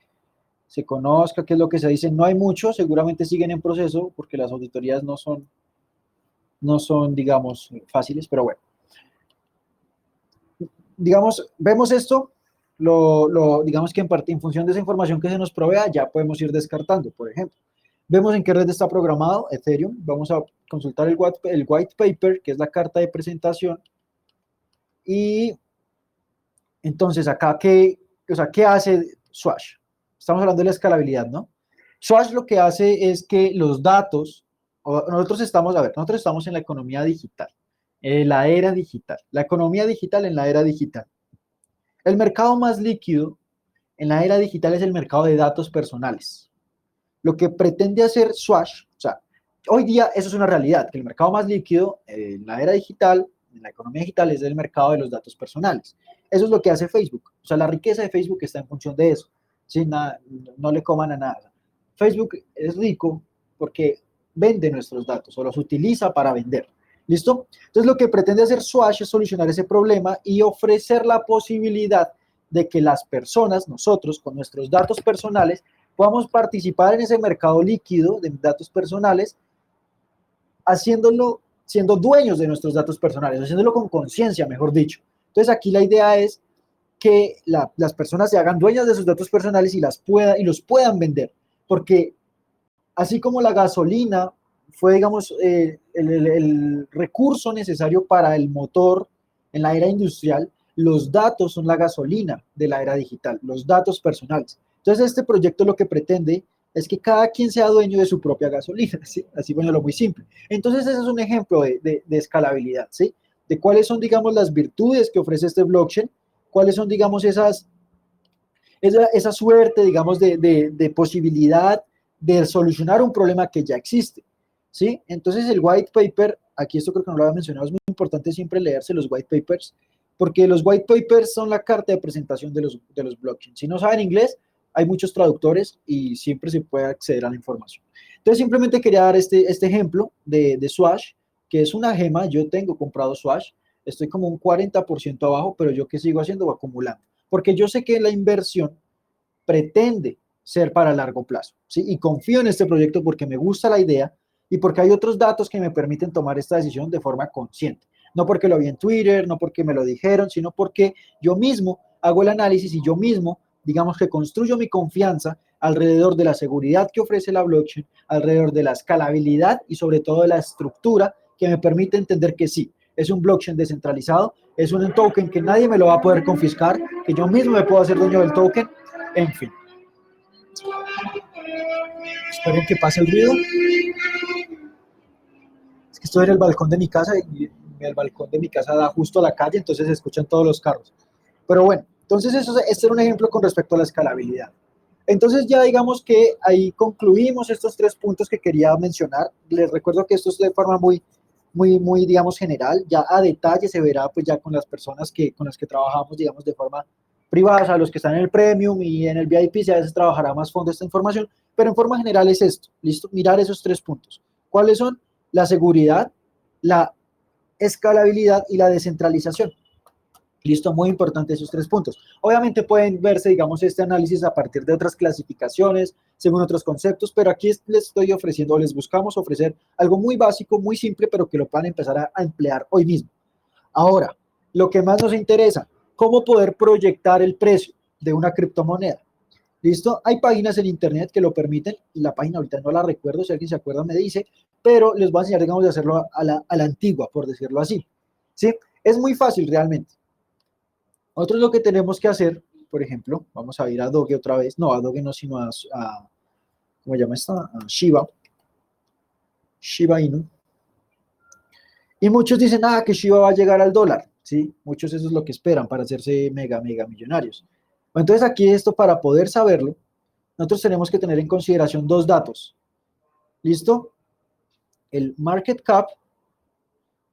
se conozca qué es lo que se dice. No hay mucho, seguramente siguen en proceso porque las auditorías no son, digamos, fáciles, pero bueno. Digamos, vemos esto, digamos que en función de esa información que se nos provea, ya podemos ir descartando, por ejemplo. Vemos en qué red está programado Ethereum, vamos a consultar el white paper, que es la carta de presentación, Y entonces acá, ¿qué hace Swash? Estamos hablando de la escalabilidad, ¿no? Swash lo que hace es que los datos, nosotros estamos en la economía digital, la era digital, la economía digital en la era digital. El mercado más líquido en la era digital es el mercado de datos personales. Lo que pretende hacer Swash, o sea, hoy día eso es una realidad, que el mercado más líquido en la era digital, en la economía digital, es el mercado de los datos personales. Eso es lo que hace Facebook. O sea, la riqueza de Facebook está en función de eso. ¿Sí? Nada, no le coman a nada. Facebook es rico porque vende nuestros datos o los utiliza para vender. ¿Listo? Entonces lo que pretende hacer Swash es solucionar ese problema y ofrecer la posibilidad de que las personas, nosotros, con nuestros datos personales, podamos participar en ese mercado líquido de datos personales, haciéndolo, siendo dueños de nuestros datos personales, haciéndolo con conciencia, mejor dicho. Entonces aquí la idea es que las personas se hagan dueñas de sus datos personales y los puedan vender, porque así como la gasolina fue, digamos, el recurso necesario para el motor en la era industrial, los datos son la gasolina de la era digital, los datos personales. Entonces, este proyecto lo que pretende es que cada quien sea dueño de su propia gasolina, ¿sí? Así lo muy simple. Entonces, ese es un ejemplo de escalabilidad, ¿sí? De cuáles son, digamos, las virtudes que ofrece este blockchain, cuáles son, digamos, esa suerte, digamos, de posibilidad de solucionar un problema que ya existe, ¿sí? Entonces el white paper, aquí esto creo que no lo había mencionado, es muy importante siempre leerse los white papers, porque los white papers son la carta de presentación de los blockchains. Si no saben inglés, hay muchos traductores y siempre se puede acceder a la información. Entonces simplemente quería dar este ejemplo de Swash, que es una gema. Yo tengo comprado Swash, estoy como un 40% abajo, pero yo qué sigo haciendo, va acumulando, porque yo sé que la inversión pretende ser para largo plazo, ¿sí? Y confío en este proyecto porque me gusta la idea y porque hay otros datos que me permiten tomar esta decisión de forma consciente. No porque lo vi en Twitter, no porque me lo dijeron, sino porque yo mismo hago el análisis y yo mismo, digamos que construyo mi confianza alrededor de la seguridad que ofrece la blockchain, alrededor de la escalabilidad y sobre todo de la estructura que me permite entender que sí, es un blockchain descentralizado, es un token que nadie me lo va a poder confiscar, que yo mismo me puedo hacer dueño del token, en fin. Esperen que pase el ruido. Es que estoy en el balcón de mi casa y el balcón de mi casa da justo a la calle, entonces se escuchan todos los carros. Pero bueno, entonces este era un ejemplo con respecto a la escalabilidad. Entonces ya digamos que ahí concluimos estos 3 puntos que quería mencionar. Les recuerdo que esto es de forma muy, digamos, general. Ya a detalle se verá pues ya con las personas con las que trabajamos, digamos, de forma privada, o sea, los que están en el Premium y en el VIP, ya a veces trabajará más fondo esta información, pero en forma general es esto, ¿listo? Mirar esos 3 puntos. ¿Cuáles son? La seguridad, la escalabilidad y la descentralización. Listo, muy importante esos 3 puntos. Obviamente pueden verse, digamos, este análisis a partir de otras clasificaciones, según otros conceptos, pero aquí les estoy ofreciendo, les buscamos ofrecer algo muy básico, muy simple, pero que lo puedan empezar a emplear hoy mismo. Ahora, lo que más nos interesa, cómo poder proyectar el precio de una criptomoneda. ¿Listo? Hay páginas en internet que lo permiten, la página ahorita no la recuerdo, si alguien se acuerda me dice, pero les voy a enseñar, digamos, de hacerlo a la antigua, por decirlo así. ¿Sí? Es muy fácil realmente. Nosotros lo que tenemos que hacer, por ejemplo, vamos a ir a Doge otra vez, no a Doge no, sino ¿cómo se llama esta? A Shiba Inu. Y muchos dicen, que Shiba va a llegar al dólar, ¿sí? Muchos eso es lo que esperan para hacerse mega millonarios. Entonces aquí esto, para poder saberlo, nosotros tenemos que tener en consideración 2 datos. ¿Listo? El market cap.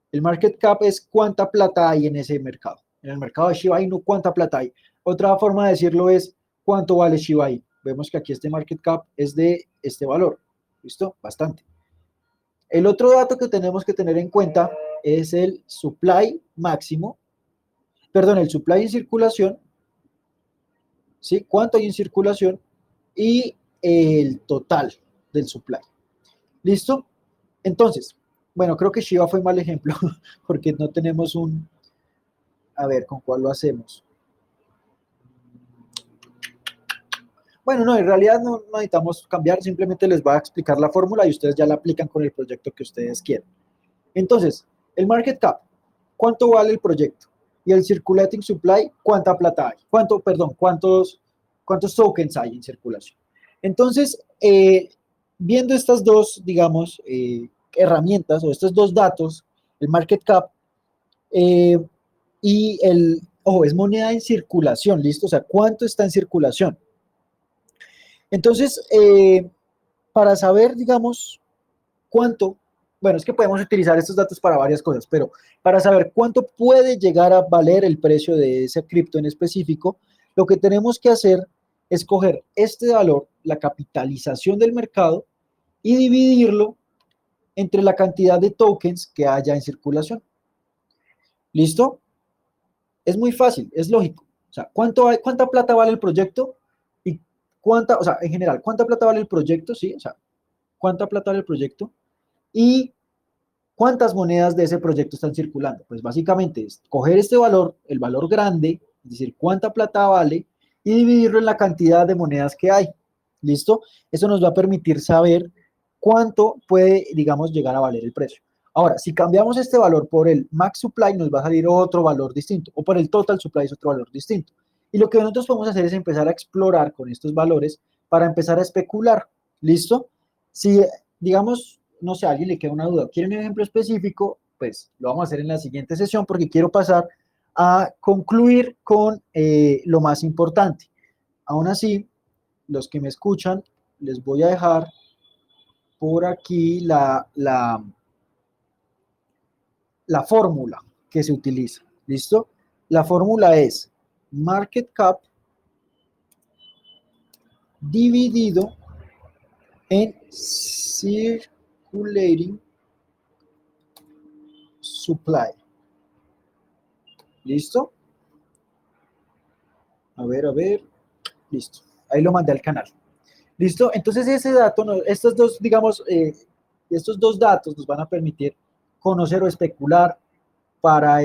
El market cap es cuánta plata hay en ese mercado. En el mercado de Shiba Inu, cuánta plata hay. Otra forma de decirlo es cuánto vale Shiba Inu. Vemos que aquí este market cap es de este valor. ¿Listo? Bastante. El otro dato que tenemos que tener en cuenta es el supply máximo, perdón, el supply en circulación, ¿sí? ¿Cuánto hay en circulación? Y el total del supply. ¿Listo? Entonces, bueno, creo que Shiba fue mal ejemplo, porque no tenemos a ver, ¿con cuál lo hacemos? Bueno, no, en realidad no necesitamos cambiar, simplemente les voy a explicar la fórmula y ustedes ya la aplican con el proyecto que ustedes quieran. Entonces, el market cap, ¿cuánto vale el proyecto? y el circulating supply, ¿cuánta plata hay? ¿Cuántos tokens hay en circulación? Entonces, viendo estas dos, digamos, herramientas o estos dos datos, el market cap y ojo, es moneda en circulación, ¿listo? O sea, ¿cuánto está en circulación? Entonces, para saber, digamos, cuánto, bueno, es que podemos utilizar estos datos para varias cosas, pero para saber cuánto puede llegar a valer el precio de ese cripto en específico, lo que tenemos que hacer es coger este valor, la capitalización del mercado, y dividirlo entre la cantidad de tokens que haya en circulación. ¿Listo? Es muy fácil, es lógico. O sea, ¿cuánta plata vale el proyecto? Y o sea, en general, ¿cuánta plata vale el proyecto? Sí, o sea, ¿cuánta plata vale el proyecto? Y ¿cuántas monedas de ese proyecto están circulando? Pues básicamente es coger este valor, el valor grande, es decir, cuánta plata vale, y dividirlo en la cantidad de monedas que hay. ¿Listo? Eso nos va a permitir saber cuánto puede, digamos, llegar a valer el precio. Ahora, si cambiamos este valor por el max supply, nos va a salir otro valor distinto, o por el total supply es otro valor distinto. Y lo que nosotros podemos hacer es empezar a explorar con estos valores para empezar a especular. ¿Listo? Si, digamos, no sé, a alguien le queda una duda, quiere un ejemplo específico, pues lo vamos a hacer en la siguiente sesión porque quiero pasar a concluir con lo más importante. Aún así, los que me escuchan, les voy a dejar por aquí la fórmula que se utiliza. ¿Listo? La fórmula es market cap dividido en circulating supply. ¿Listo? A ver. Listo. Ahí lo mandé al canal. ¿Listo? Entonces ese dato, estos dos, digamos, estos dos datos nos van a permitir conocer o especular para,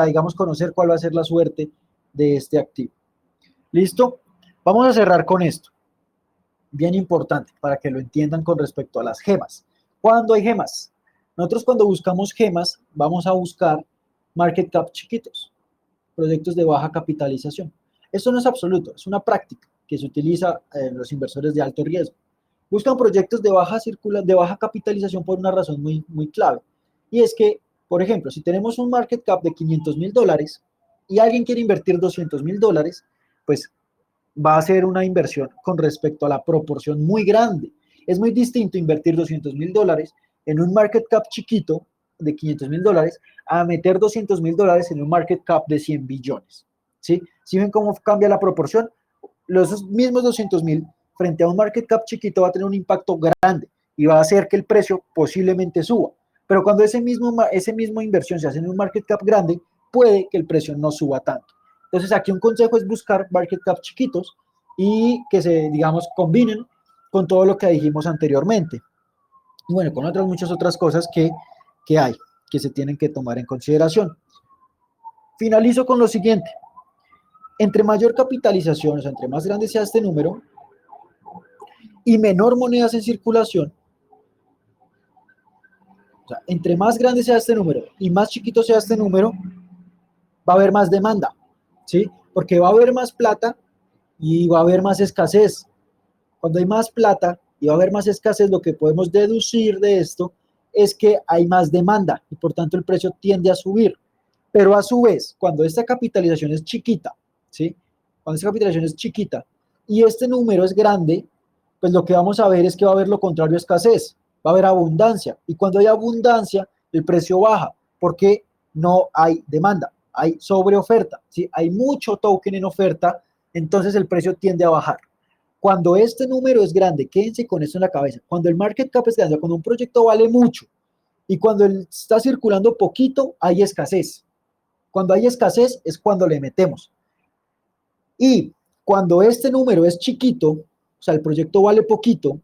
digamos, conocer cuál va a ser la suerte de este activo. ¿Listo? Vamos a cerrar con esto. Bien importante para que lo entiendan con respecto a las gemas. ¿Cuándo hay gemas? Nosotros cuando buscamos gemas vamos a buscar market cap chiquitos, proyectos de baja capitalización. Esto no es absoluto, es una práctica que se utiliza en los inversores de alto riesgo. Buscan proyectos de baja capitalización por una razón muy, muy clave. Y es que, por ejemplo, si tenemos un market cap de $500,000 y alguien quiere invertir $200,000, pues va a ser una inversión con respecto a la proporción muy grande. Es muy distinto invertir $200,000 en un market cap chiquito de $500,000 a meter $200,000 en un market cap de 100 billones. ¿Sí? ¿Sí ven cómo cambia la proporción? Los mismos 200,000 frente a un market cap chiquito va a tener un impacto grande y va a hacer que el precio posiblemente suba. Pero cuando ese mismo inversión se hace en un market cap grande, puede que el precio no suba tanto. Entonces aquí un consejo es buscar market cap chiquitos y que se, digamos, combinen con todo lo que dijimos anteriormente. Y bueno, con muchas otras cosas que hay, que se tienen que tomar en consideración. Finalizo con lo siguiente. Entre mayor capitalización, o sea, entre más grande sea este número y menor monedas en circulación, o sea, entre más grande sea este número y más chiquito sea este número, va a haber más demanda, ¿sí? Porque va a haber más plata y va a haber más escasez. Cuando hay más plata y va a haber más escasez, lo que podemos deducir de esto es que hay más demanda y por tanto el precio tiende a subir. Pero a su vez, cuando esta capitalización es chiquita, ¿sí? Cuando esta capitalización es chiquita y este número es grande, pues lo que vamos a ver es que va a haber lo contrario a escasez, va a haber abundancia. Y cuando hay abundancia, el precio baja, porque no hay demanda, hay sobreoferta, ¿sí? Hay mucho token en oferta, entonces el precio tiende a bajar. Cuando este número es grande, quédense con esto en la cabeza, cuando el market cap es grande, cuando un proyecto vale mucho y cuando está circulando poquito, hay escasez. Cuando hay escasez es cuando le metemos. Y cuando este número es chiquito, o sea, el proyecto vale poquito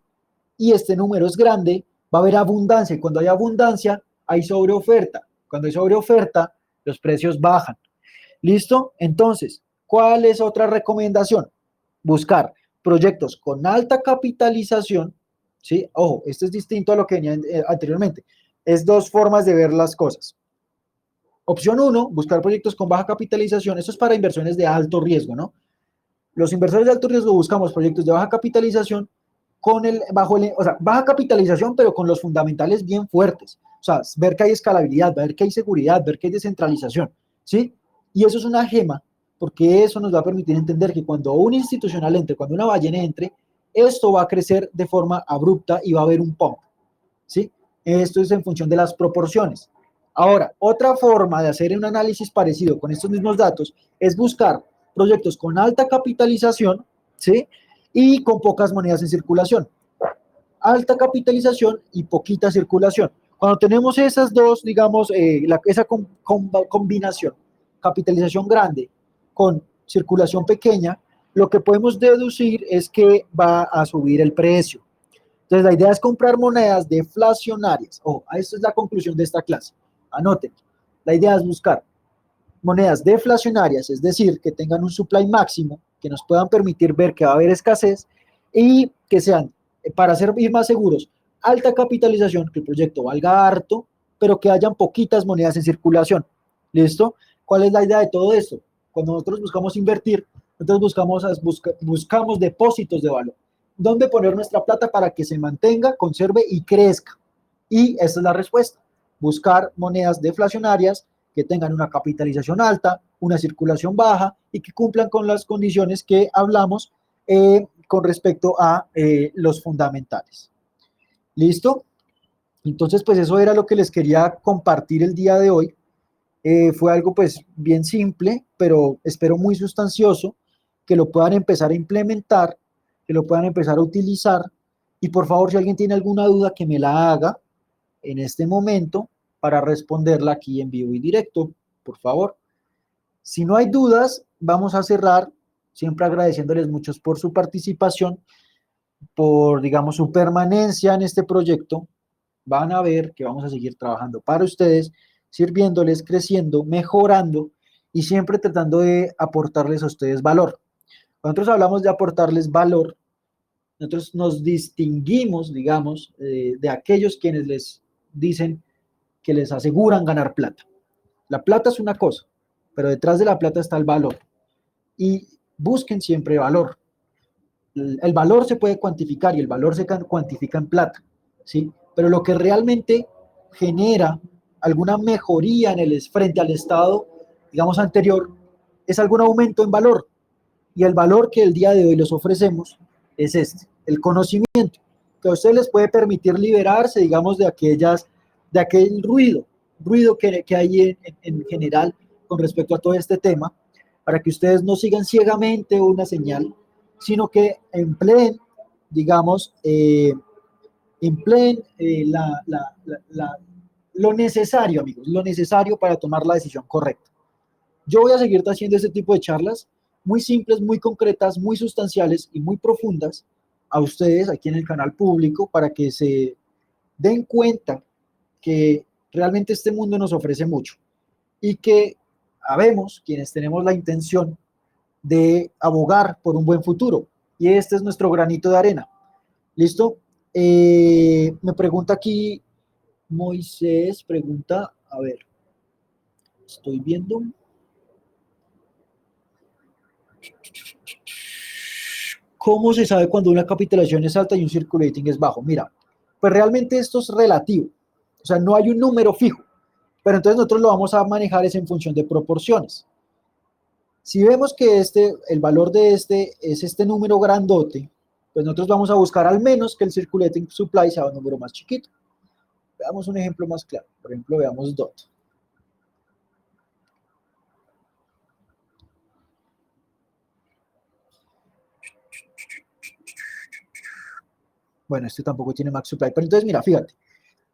y este número es grande, va a haber abundancia. Y cuando hay abundancia, hay sobreoferta. Cuando hay sobreoferta, los precios bajan. ¿Listo? Entonces, ¿cuál es otra recomendación? Buscar proyectos con alta capitalización, ¿sí? Ojo, esto es distinto a lo que venía anteriormente. Es dos formas de ver las cosas. Opción uno, buscar proyectos con baja capitalización. Eso es para inversiones de alto riesgo, ¿no? Los inversores de alto riesgo buscamos proyectos de baja capitalización o sea, baja capitalización, pero con los fundamentales bien fuertes. O sea, ver que hay escalabilidad, ver que hay seguridad, ver que hay descentralización, ¿sí? Y eso es una gema, porque eso nos va a permitir entender que cuando un institucional entre, cuando una ballena entre, esto va a crecer de forma abrupta y va a haber un pump, ¿sí? Esto es en función de las proporciones. Ahora, otra forma de hacer un análisis parecido con estos mismos datos es buscar proyectos con alta capitalización, ¿sí? Y con pocas monedas en circulación. Alta capitalización y poquita circulación. Cuando tenemos esas dos, digamos, esa combinación, capitalización grande con circulación pequeña, lo que podemos deducir es que va a subir el precio. Entonces, la idea es comprar monedas deflacionarias. Esta es la conclusión de esta clase. Anoten. La idea es buscar monedas deflacionarias, es decir, que tengan un supply máximo, que nos puedan permitir ver que va a haber escasez y que sean, para ir más seguros, alta capitalización, que el proyecto valga harto, pero que hayan poquitas monedas en circulación. ¿Listo? ¿Cuál es la idea de todo esto? Cuando nosotros buscamos invertir, nosotros buscamos depósitos de valor. ¿Dónde poner nuestra plata para que se mantenga, conserve y crezca? Y esta es la respuesta. Buscar monedas deflacionarias que tengan una capitalización alta, una circulación baja y que cumplan con las condiciones que hablamos con respecto a los fundamentales. ¿Listo? Entonces, pues eso era lo que les quería compartir el día de hoy. Fue algo pues bien simple, pero espero muy sustancioso, que lo puedan empezar a implementar, que lo puedan empezar a utilizar. Y por favor, si alguien tiene alguna duda, que me la haga en este momento para responderla aquí en vivo y directo, por favor. Si no hay dudas, vamos a cerrar, siempre agradeciéndoles muchos por su participación, por, digamos, su permanencia en este proyecto. Van a ver que vamos a seguir trabajando para ustedes, sirviéndoles, creciendo, mejorando y siempre tratando de aportarles a ustedes valor. Cuando nosotros hablamos de aportarles valor, nosotros nos distinguimos, digamos, de aquellos quienes les dicen que les aseguran ganar plata. La plata es una cosa, pero detrás de la plata está el valor. Y busquen siempre valor. El valor se puede cuantificar y el valor se cuantifica en plata, ¿sí? Pero lo que realmente genera alguna mejoría frente al estado, digamos, anterior, es algún aumento en valor. Y el valor que el día de hoy les ofrecemos es el conocimiento, que a ustedes les puede permitir liberarse, digamos, de aquel ruido que hay en general con respecto a todo este tema, para que ustedes no sigan ciegamente una señal, sino que empleen, digamos, lo necesario, amigos, lo necesario para tomar la decisión correcta. Yo voy a seguir haciendo este tipo de charlas muy simples, muy concretas, muy sustanciales y muy profundas a ustedes aquí en el canal público para que se den cuenta que realmente este mundo nos ofrece mucho y que habemos quienes tenemos la intención de abogar por un buen futuro. Y este es nuestro granito de arena. ¿Listo? Me pregunta aquí Moisés, pregunta, a ver, estoy viendo. ¿Cómo se sabe cuando una capitalización es alta y un circulating es bajo? Mira, pues realmente esto es relativo. O sea, no hay un número fijo. Pero entonces nosotros lo vamos a manejar es en función de proporciones. Si vemos que el valor de es este número grandote, pues nosotros vamos a buscar al menos que el circulating supply sea un número más chiquito. Veamos un ejemplo más claro. Por ejemplo, veamos DOT. Bueno, este tampoco tiene max supply. Pero entonces, mira, fíjate.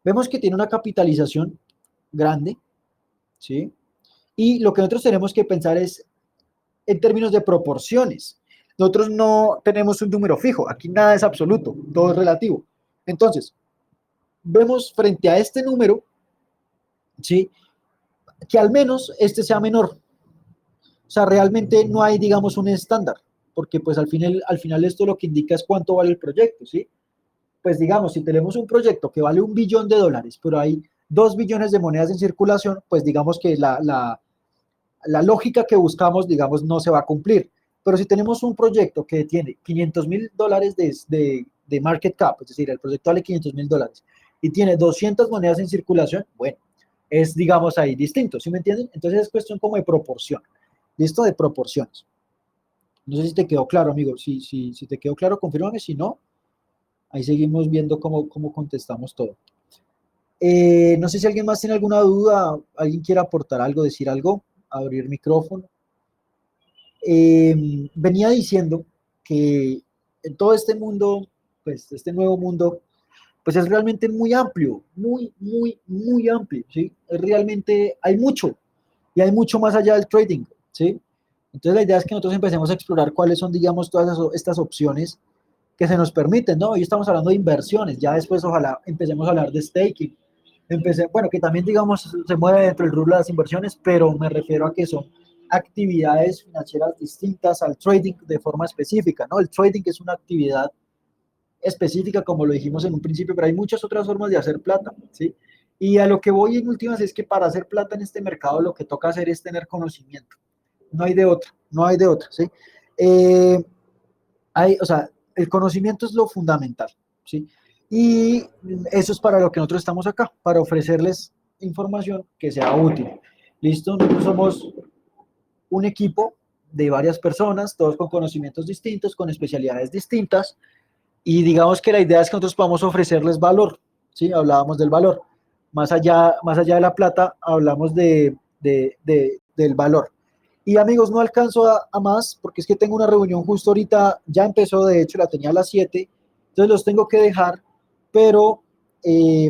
Vemos que tiene una capitalización grande, ¿sí? Y lo que nosotros tenemos que pensar es en términos de proporciones. Nosotros no tenemos un número fijo. Aquí nada es absoluto. Todo es relativo. Entonces, vemos frente a este número, ¿sí? Que al menos este sea menor. O sea, realmente no hay, digamos, un estándar, porque pues al final esto lo que indica es cuánto vale el proyecto, ¿sí? Pues digamos, si tenemos un proyecto que vale $1 billón, pero hay 2 billones de monedas en circulación, pues digamos que la lógica que buscamos, digamos, no se va a cumplir. Pero si tenemos un proyecto que tiene $500 de market cap, es decir, el proyecto vale $500,000 y tiene 200 monedas en circulación, bueno, es, digamos, ahí distinto, ¿sí me entienden? Entonces es cuestión como de proporción, ¿listo? De proporciones. No sé si te quedó claro, amigo. Si te quedó claro, confírmame. Si no, ahí seguimos viendo cómo contestamos todo. No sé si alguien más tiene alguna duda, alguien quiere aportar algo, decir algo, abrir micrófono. Venía diciendo que en todo este mundo, pues este nuevo mundo, pues es realmente muy amplio, muy amplio, ¿sí? Es realmente, hay mucho, y hay mucho más allá del trading, ¿sí? Entonces la idea es que nosotros empecemos a explorar cuáles son, digamos, todas estas opciones que se nos permiten, ¿no? Hoy estamos hablando de inversiones, ya después ojalá empecemos a hablar de staking, bueno, que también, digamos, se mueve dentro del rubro de las inversiones, pero me refiero a que son actividades financieras distintas al trading de forma específica, ¿no? El trading es una actividad específica, como lo dijimos en un principio, pero hay muchas otras formas de hacer plata, ¿sí? Y a lo que voy en últimas es que para hacer plata en este mercado lo que toca hacer es tener conocimiento. No hay de otra, no hay de otra, ¿sí? O sea, el conocimiento es lo fundamental, ¿sí? Y eso es para lo que nosotros estamos acá, para ofrecerles información que sea útil. ¿Listo? Nosotros somos un equipo de varias personas, todos con conocimientos distintos, con especialidades distintas, y digamos que la idea es que nosotros podamos ofrecerles valor, ¿sí? Hablábamos del valor. Más allá de la plata, hablamos del valor. Y amigos, no alcanzo a más porque es que tengo una reunión justo ahorita, ya empezó, de hecho, la tenía a las 7, entonces los tengo que dejar, pero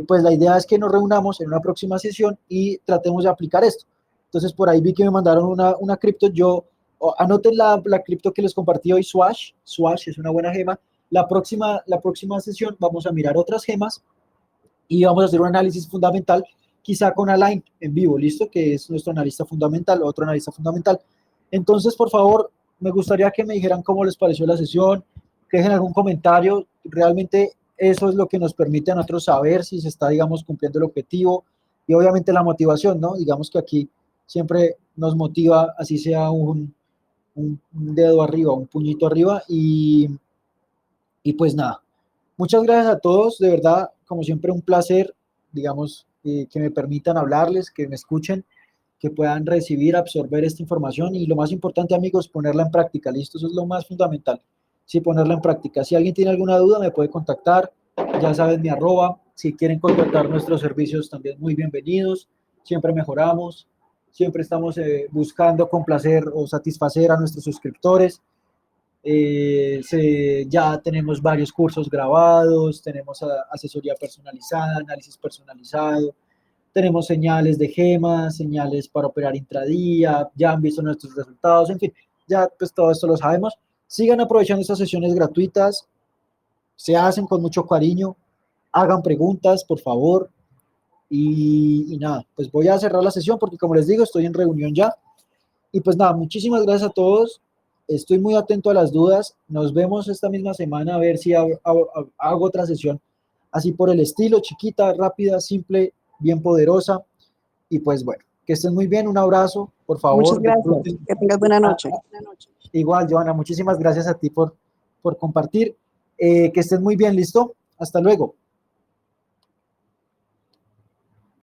pues la idea es que nos reunamos en una próxima sesión y tratemos de aplicar esto. Entonces por ahí vi que me mandaron una cripto, anoten la cripto que les compartí hoy, Swash es una buena gema. La próxima sesión vamos a mirar otras gemas y vamos a hacer un análisis fundamental, quizá con Alain en vivo, ¿listo? Que es nuestro analista fundamental, otro analista fundamental. Entonces, por favor, me gustaría que me dijeran cómo les pareció la sesión, que dejen algún comentario. Realmente eso es lo que nos permite a nosotros saber si se está, digamos, cumpliendo el objetivo y obviamente la motivación, ¿no? Digamos que aquí siempre nos motiva, así sea un dedo arriba, un puñito arriba y pues nada, muchas gracias a todos, de verdad, como siempre un placer, digamos, que me permitan hablarles, que me escuchen, que puedan recibir, absorber esta información y lo más importante, amigos, ponerla en práctica, ¿listo? Eso es lo más fundamental, sí, ponerla en práctica. Si alguien tiene alguna duda, me puede contactar, ya saben mi arroba, si quieren contratar nuestros servicios también muy bienvenidos, siempre mejoramos, siempre estamos buscando complacer o satisfacer a nuestros suscriptores. Ya tenemos varios cursos grabados, tenemos asesoría personalizada, análisis personalizado, tenemos señales de gemas, señales para operar intradía, ya han visto nuestros resultados, en fin, ya pues todo esto lo sabemos. Sigan aprovechando estas sesiones gratuitas, se hacen con mucho cariño, hagan preguntas, por favor, y nada, pues voy a cerrar la sesión porque como les digo, estoy en reunión ya. Y pues nada, muchísimas gracias a todos. Estoy muy atento a las dudas. Nos vemos esta misma semana a ver si hago otra sesión así por el estilo, chiquita, rápida, simple, bien poderosa. Y pues bueno, que estén muy bien. Un abrazo, por Muchas favor. gracias. Disfruten. Que tengas buena Ah, noche. igual, Joana, muchísimas gracias a ti por compartir. Que estén muy bien, ¿listo? Hasta luego.